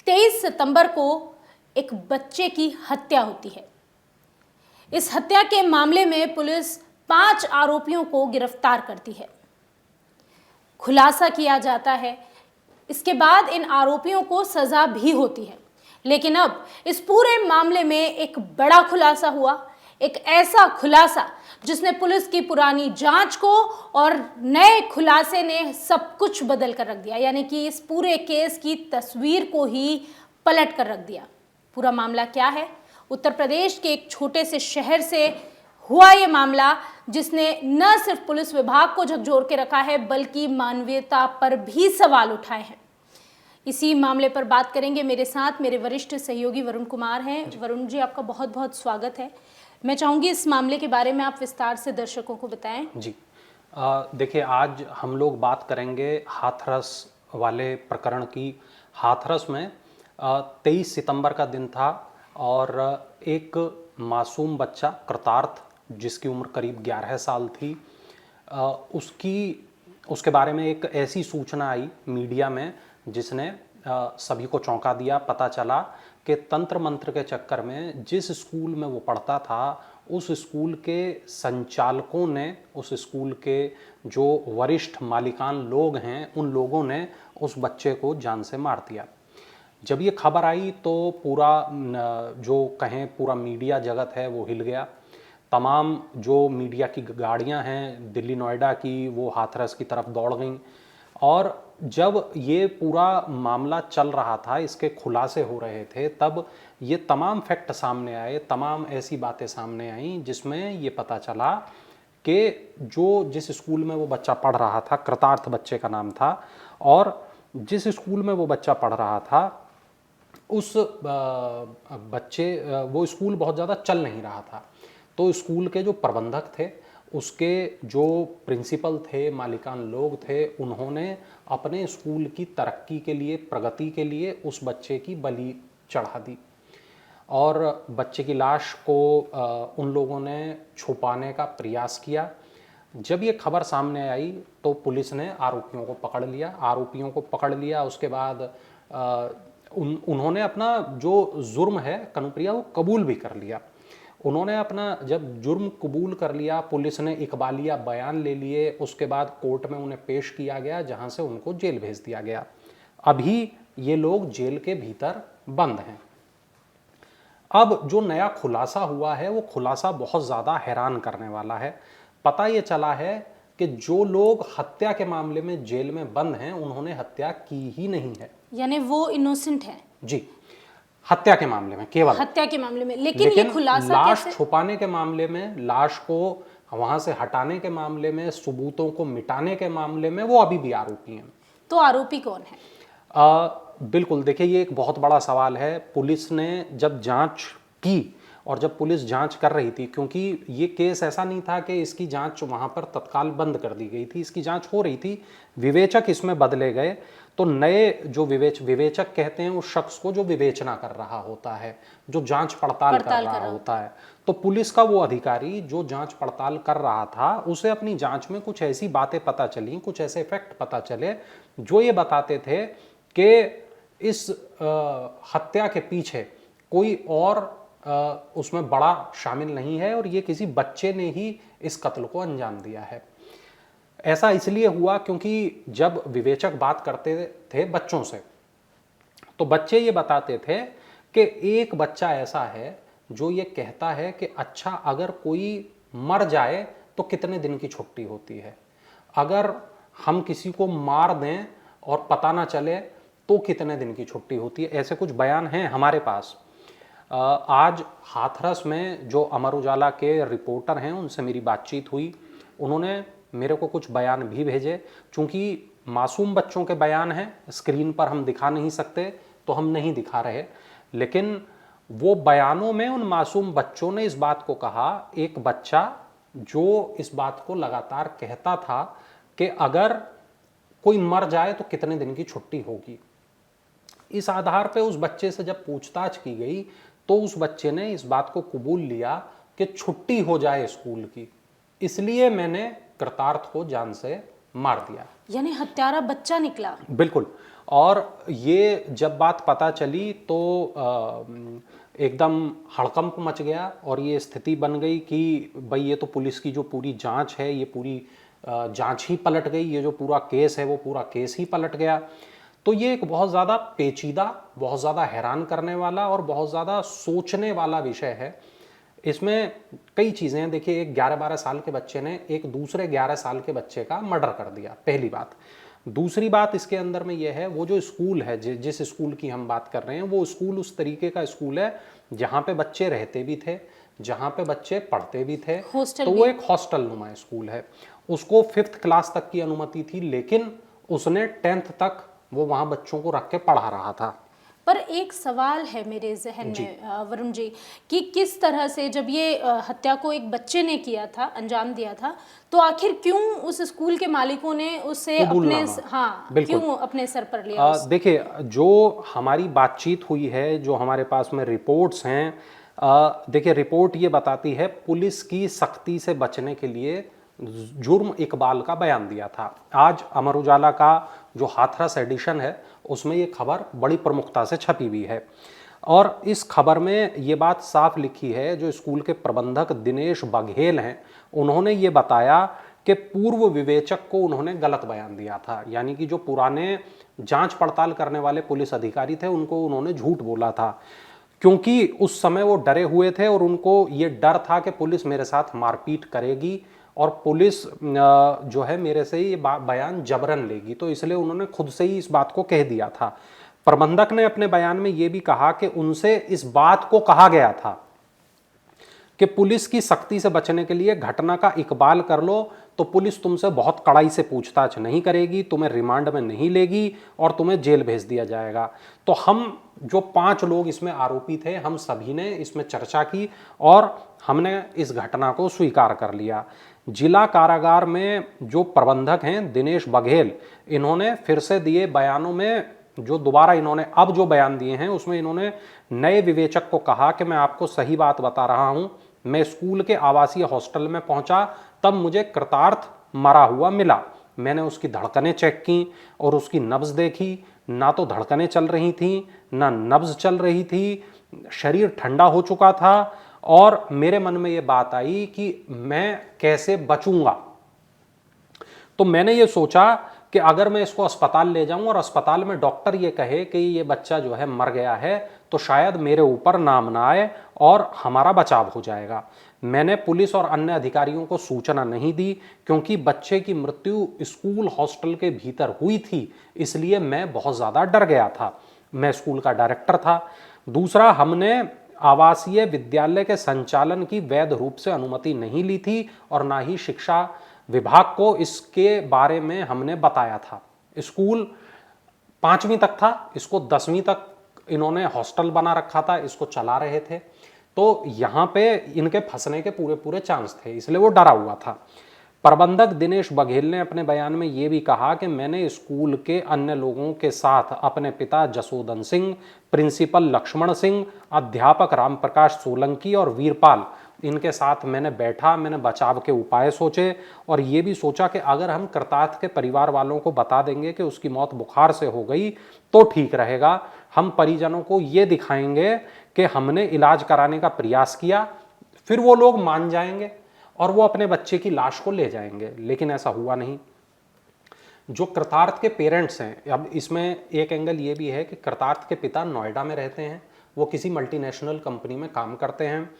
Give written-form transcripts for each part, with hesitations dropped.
23 सितंबर को एक बच्चे की हत्या होती है। इस हत्या के मामले में पुलिस 5 आरोपियों को गिरफ्तार करती है। खुलासा किया जाता है, इसके बाद इन आरोपियों को सजा भी होती है। लेकिन अब इस पूरे मामले में एक बड़ा खुलासा हुआ, एक ऐसा खुलासा जिसने पुलिस की पुरानी जांच को और नए खुलासे ने सब कुछ बदल कर रख दिया। यानी कि इस पूरे केस की तस्वीर को ही पलट कर रख दिया। पूरा मामला क्या है? उत्तर प्रदेश के एक छोटे से शहर से हुआ ये मामला, जिसने न सिर्फ पुलिस विभाग को झकझोर के रखा है बल्कि मानवीयता पर भी सवाल उठाए हैं। इसी मामले पर बात करेंगे। मेरे साथ मेरे वरिष्ठ सहयोगी वरुण कुमार हैं। वरुण जी, आपका बहुत बहुत स्वागत है। मैं चाहूंगी इस मामले के बारे में आप विस्तार से दर्शकों को बताएं। जी, देखिए, आज हम लोग बात करेंगे हाथरस वाले प्रकरण की। हाथरस में 23 सितंबर का दिन था और एक मासूम बच्चा कृतार्थ, जिसकी उम्र करीब 11 साल थी, उसके बारे में एक ऐसी सूचना आई मीडिया में जिसने सभी को चौंका दिया। पता चला कि तंत्र मंत्र के चक्कर में जिस स्कूल में वो पढ़ता था, उस स्कूल के संचालकों ने, उस स्कूल के जो वरिष्ठ मालिकान लोग हैं, उन लोगों ने उस बच्चे को जान से मार दिया। जब ये खबर आई तो पूरा पूरा मीडिया जगत है वो हिल गया। तमाम जो मीडिया की गाड़ियां हैं दिल्ली नोएडा की, वो हाथरस की तरफ दौड़ गईं। और जब ये पूरा मामला चल रहा था, इसके खुलासे हो रहे थे, तब ये तमाम फैक्ट सामने आए, तमाम ऐसी बातें सामने आईं जिसमें ये पता चला कि जिस स्कूल में वो बच्चा पढ़ रहा था, कृतार्थ बच्चे का नाम था, और जिस स्कूल में वो बच्चा पढ़ रहा था उस वो स्कूल बहुत ज़्यादा चल नहीं रहा था। तो स्कूल के जो प्रबंधक थे, उसके जो प्रिंसिपल थे, मालिकान लोग थे, उन्होंने अपने स्कूल की तरक्की के लिए, प्रगति के लिए उस बच्चे की बलि चढ़ा दी और बच्चे की लाश को उन लोगों ने छुपाने का प्रयास किया। जब ये खबर सामने आई तो पुलिस ने आरोपियों को पकड़ लिया। उसके बाद उन्होंने अपना जो जुर्म है कनुप्रिया, वो कबूल भी कर लिया। उन्होंने अपना जब जुर्म कबूल कर लिया, पुलिस ने इकबालिया बयान ले लिए, उसके बाद कोर्ट में उन्हें पेश किया गया, जहां से उनको जेल भेज दिया गया। अभी ये लोग जेल के भीतर बंद हैं। अब जो नया खुलासा हुआ है वो खुलासा बहुत ज़्यादा हैरान करने वाला है। पता ये चला है कि जो लोग हत्या के मामले में जेल में बंद हैं, उन्होंने हत्या की ही नहीं है। यानी वो इनोसेंट है। जी, हत्या के मामले में, केवल हत्या के मामले में। लेकिन ये खुलासा लाश कैसे? छुपाने के मामले में, लाश को वहां से हटाने के मामले में, सबूतों को मिटाने के मामले में वो अभी भी आरोपी हैं। तो आरोपी कौन है? बिल्कुल, देखिए, ये एक बहुत बड़ा सवाल है। पुलिस ने जब जांच की और जब पुलिस जांच कर रही थी, क्योंकि ये केस ऐसा नहीं था कि इसकी जांच वहां पर तत्काल बंद कर दी गई थी, इसकी जांच हो रही थी, विवेचक इसमें बदले गए। तो नए जो विवेचक कहते हैं उस शख्स को जो विवेचना कर रहा होता है, जो जांच पड़ताल कर रहा होता है। तो पुलिस का वो अधिकारी जो जांच पड़ताल कर रहा था, उसे अपनी जांच में कुछ ऐसी बातें पता चली, कुछ ऐसे फैक्ट पता चले जो ये बताते थे कि इस हत्या के पीछे कोई और उसमें बड़ा शामिल नहीं है और ये किसी बच्चे ने ही इस कत्ल को अंजाम दिया है। ऐसा इसलिए हुआ क्योंकि जब विवेचक बात करते थे बच्चों से, तो बच्चे ये बताते थे कि एक बच्चा ऐसा है जो ये कहता है कि अच्छा, अगर कोई मर जाए तो कितने दिन की छुट्टी होती है, अगर हम किसी को मार दें और पता ना चले तो कितने दिन की छुट्टी होती है। ऐसे कुछ बयान हैं हमारे पास। आज हाथरस में जो अमर उजाला के रिपोर्टर हैं, उनसे मेरी बातचीत हुई। उन्होंने मेरे को कुछ बयान भी भेजे। चूंकि मासूम बच्चों के बयान हैं, स्क्रीन पर हम दिखा नहीं सकते तो हम नहीं दिखा रहे, लेकिन वो बयानों में उन मासूम बच्चों ने इस बात को कहा, एक बच्चा जो इस बात को लगातार कहता था कि अगर कोई मर जाए तो कितने दिन की छुट्टी होगी। इस आधार पे उस बच्चे से जब पूछताछ की गई तो उस बच्चे ने इस बात को कबूल लिया कि छुट्टी हो जाए स्कूल की, इसलिए मैंने कृतार्थ को जान से मार दिया। यानी हत्यारा बच्चा निकला। बिल्कुल। और ये जब बात पता चली तो एकदम हड़कंप मच गया और ये स्थिति बन गई कि भाई ये तो पुलिस की जो पूरी जांच है ये पूरी जांच ही पलट गई, ये जो पूरा केस है वो पूरा केस ही पलट गया। तो ये एक बहुत ज़्यादा पेचीदा, बहुत ज़्यादा हैरान करने वाला और बहुत ज़्यादा सोचने वाला विषय है। इसमें कई चीज़ें हैं। देखिए, एक 11-12 साल के बच्चे ने एक दूसरे 11 साल के बच्चे का मर्डर कर दिया, पहली बात। दूसरी बात इसके अंदर में यह है, वो जो स्कूल है, जिस स्कूल की हम बात कर रहे हैं, वो स्कूल उस तरीके का स्कूल है जहाँ पे बच्चे रहते भी थे, जहाँ पे बच्चे पढ़ते भी थे। तो वो एक हॉस्टल नुमा स्कूल है। उसको 5th क्लास तक की अनुमति थी, लेकिन उसने 10th तक वो वहाँ बच्चों को रख के पढ़ा रहा था। पर एक सवाल है मेरे जहन में वरुण जी, कि किस तरह से जब ये हत्या को एक बच्चे ने किया था, अंजाम दिया था, तो आखिर क्यों उस स्कूल के मालिकों ने उसे अपने क्यों अपने सर पर लिया? देखिए, जो हमारी बातचीत हुई है, जो हमारे पास में रिपोर्ट्स हैं, देखिए रिपोर्ट ये बताती है पुलिस की सख्ती से बचने के लिए जुर्म इकबाल का बयान दिया था। आज अमर उजाला का जो हाथरस एडिशन है उसमें ये खबर बड़ी प्रमुखता से छपी हुई है और इस खबर में ये बात साफ लिखी है। जो स्कूल के प्रबंधक दिनेश बघेल हैं, उन्होंने ये बताया कि पूर्व विवेचक को उन्होंने गलत बयान दिया था, यानी कि जो पुराने जांच पड़ताल करने वाले पुलिस अधिकारी थे उनको उन्होंने झूठ बोला था, क्योंकि उस समय वो डरे हुए थे और उनको ये डर था कि पुलिस मेरे साथ मारपीट करेगी और पुलिस जो है मेरे से ये बयान जबरन लेगी, तो इसलिए उन्होंने खुद से ही इस बात को कह दिया था। प्रबंधक ने अपने बयान में ये भी कहा कि उनसे इस बात को कहा गया था कि पुलिस की सख्ती से बचने के लिए घटना का इकबाल कर लो तो पुलिस तुमसे बहुत कड़ाई से पूछताछ नहीं करेगी, तुम्हें रिमांड में नहीं लेगी और तुम्हें जेल भेज दिया जाएगा। तो हम जो 5 लोग इसमें आरोपी थे, हम सभी ने इसमें चर्चा की और हमने इस घटना को स्वीकार कर लिया। जिला कारागार में जो प्रबंधक हैं दिनेश बघेल, इन्होंने फिर से दिए बयानों में जो दोबारा इन्होंने अब जो बयान दिए हैं उसमें इन्होंने नए विवेचक को कहा कि मैं आपको सही बात बता रहा हूं, मैं स्कूल के आवासीय हॉस्टल में पहुंचा तब मुझे कृतार्थ मरा हुआ मिला। मैंने उसकी धड़कनें चेक की और उसकी नब्ज देखी, ना तो धड़कनें चल रही थी ना नब्ज चल रही थी, शरीर ठंडा हो चुका था और मेरे मन में ये बात आई कि मैं कैसे बचूंगा। तो मैंने ये सोचा कि अगर मैं इसको अस्पताल ले जाऊं और अस्पताल में डॉक्टर ये कहे कि ये बच्चा जो है मर गया है तो शायद मेरे ऊपर नाम ना आए और हमारा बचाव हो जाएगा। मैंने पुलिस और अन्य अधिकारियों को सूचना नहीं दी क्योंकि बच्चे की मृत्यु स्कूल हॉस्टल के भीतर हुई थी, इसलिए मैं बहुत ज़्यादा डर गया था। मैं स्कूल का डायरेक्टर था। दूसरा, हमने आवासीय विद्यालय के संचालन की वैध रूप से अनुमति नहीं ली थी और ना ही शिक्षा विभाग को इसके बारे में हमने बताया था। स्कूल 5वीं तक था, इसको 10वीं तक इन्होंने हॉस्टल बना रखा था, इसको चला रहे थे, तो यहाँ पे इनके फंसने के पूरे पूरे चांस थे, इसलिए वो डरा हुआ था। प्रबंधक दिनेश बघेल ने अपने बयान में ये भी कहा कि मैंने स्कूल के अन्य लोगों के साथ अपने पिता जसोदन सिंह, प्रिंसिपल लक्ष्मण सिंह, अध्यापक रामप्रकाश सोलंकी और वीरपाल, इनके साथ मैंने बैठा, मैंने बचाव के उपाय सोचे और ये भी सोचा कि अगर हम कृतार्थ के परिवार वालों को बता देंगे कि उसकी मौत बुखार से हो गई तो ठीक रहेगा। हम परिजनों को ये दिखाएंगे कि हमने इलाज कराने का प्रयास किया, फिर वो लोग मान जाएंगे और वो अपने बच्चे की लाश को ले जाएंगे। लेकिन ऐसा हुआ नहीं। जो कृतार्थ के पेरेंट्स हैं, अब इसमें एक एंगल ये भी है कि कृतार्थ के पिता नोएडा में रहते हैं, वो किसी मल्टीनेशनल कंपनी में काम करते हैं,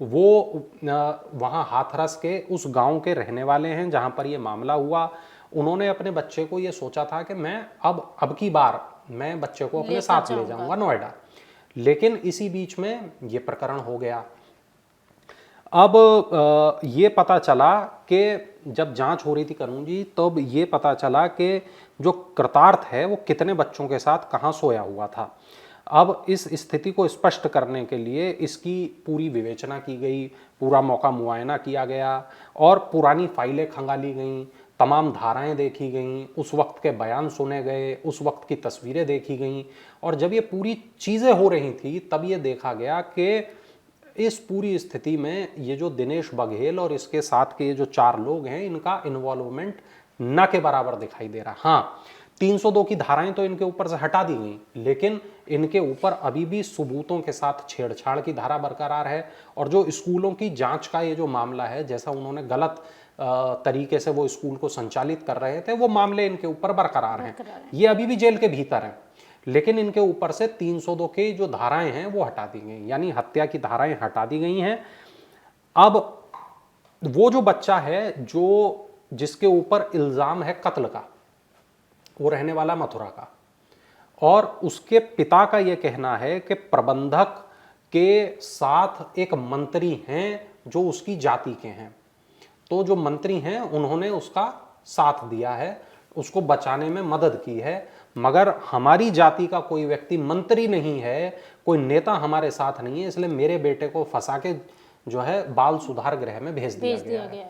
वो वहाँ हाथरस के उस गांव के रहने वाले हैं जहाँ पर ये मामला हुआ। उन्होंने अपने बच्चे को ये सोचा था कि मैं अब की बार मैं बच्चे को अपने साथ ले जाऊंगा नोएडा, लेकिन इसी बीच में ये प्रकरण हो गया। अब ये पता चला कि जब जांच हो रही थी करूँ जी, तब ये पता चला कि जो कृतार्थ है वो कितने बच्चों के साथ कहाँ सोया हुआ था। अब इस स्थिति को स्पष्ट करने के लिए इसकी पूरी विवेचना की गई, पूरा मौका मुआयना किया गया और पुरानी फाइलें खंगाली गईं, तमाम धाराएं देखी गईं, उस वक्त के बयान सुने गए, उस वक्त की तस्वीरें देखी गईं और जब ये पूरी चीज़ें हो रही थी तब ये देखा गया कि इस पूरी स्थिति में ये जो दिनेश बघेल और इसके साथ के ये जो 4 लोग हैं, इनका इन्वॉल्वमेंट न के बराबर दिखाई दे रहा। हाँ, 302 की धाराएं तो इनके ऊपर से हटा दी गई, लेकिन इनके ऊपर अभी भी सबूतों के साथ छेड़छाड़ की धारा बरकरार है। और जो स्कूलों की जांच का ये जो मामला है, जैसा उन्होंने गलत तरीके से वो स्कूल को संचालित कर रहे थे, वो मामले इनके ऊपर बरकरार हैं। ये अभी भी जेल के भीतर हैं, लेकिन इनके ऊपर से 302 की जो धाराएं हैं वो हटा दी गई, यानी हत्या की धाराएं हटा दी गई हैं। अब वो जो बच्चा है जिसके ऊपर इल्जाम है कत्ल का, वो रहने वाला मथुरा का, और उसके पिता का यह कहना है कि प्रबंधक के साथ एक मंत्री हैं जो उसकी जाति के हैं। तो जो मंत्री हैं उन्होंने उसका साथ दिया है, उसको बचाने में मदद की है, मगर हमारी जाति का कोई व्यक्ति मंत्री नहीं है, कोई नेता हमारे साथ नहीं है, इसलिए मेरे बेटे को फंसा के जो है बाल सुधार गृह में भेज दिया गया है।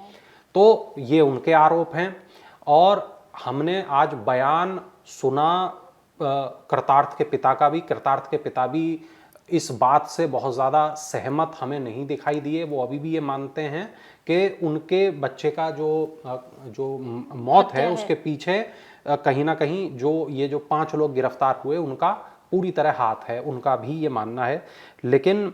तो ये उनके आरोप हैं। और हमने आज बयान सुना कृतार्थ के पिता का भी। कृतार्थ के पिता भी इस बात से बहुत ज़्यादा सहमत हमें नहीं दिखाई दिए। वो अभी भी ये मानते हैं कि उनके बच्चे का जो मौत है उसके पीछे कहीं ना कहीं ये जो 5 लोग गिरफ्तार हुए उनका पूरी तरह हाथ है, उनका भी ये मानना है। लेकिन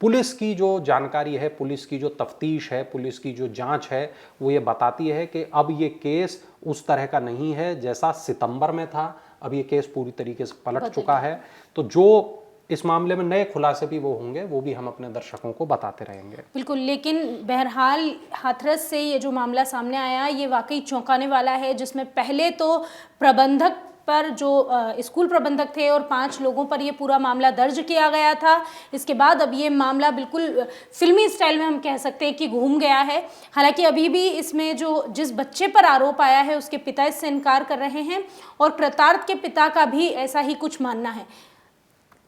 पुलिस की जो जानकारी है, पुलिस की जो तफ्तीश है, पुलिस की जो जांच है, वो ये बताती है कि अब ये केस उस तरह का नहीं है जैसा सितंबर में था। अब ये केस पूरी तरीके से पलट चुका है। तो जो इस मामले में नए खुलासे भी वो होंगे, वो भी हम अपने दर्शकों को बताते रहेंगे। बिल्कुल, लेकिन बहरहाल हाथरस से ये जो मामला सामने आया ये वाकई चौंकाने वाला है, जिसमें पहले तो प्रबंधक पर जो स्कूल प्रबंधक थे और 5 लोगों पर ये पूरा मामला दर्ज किया गया था। इसके बाद अब ये मामला बिल्कुल फिल्मी स्टाइल में हम कह सकते हैं कि घूम गया है। हालांकि अभी भी इसमें जिस बच्चे पर आरोप आया है उसके पिता इससे इनकार कर रहे हैं और कृतार्थ के पिता का भी ऐसा ही कुछ मानना है।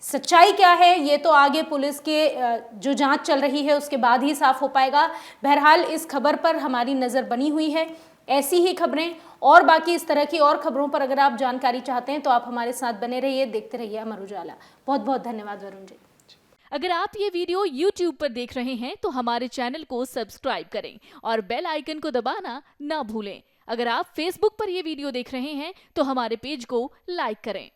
सच्चाई क्या है ये तो आगे पुलिस के जो जांच चल रही है उसके बाद ही साफ हो पाएगा। बहरहाल इस खबर पर हमारी नज़र बनी हुई है। ऐसी ही खबरें और बाकी इस तरह की और खबरों पर अगर आप जानकारी चाहते हैं तो आप हमारे साथ बने रहिए, देखते रहिए अमर उजाला। बहुत बहुत धन्यवाद वरुण जी। अगर आप ये वीडियो YouTube पर देख रहे हैं तो हमारे चैनल को सब्सक्राइब करें और बेल आइकन को दबाना ना भूलें। अगर आप Facebook पर ये वीडियो देख रहे हैं तो हमारे पेज को लाइक करें।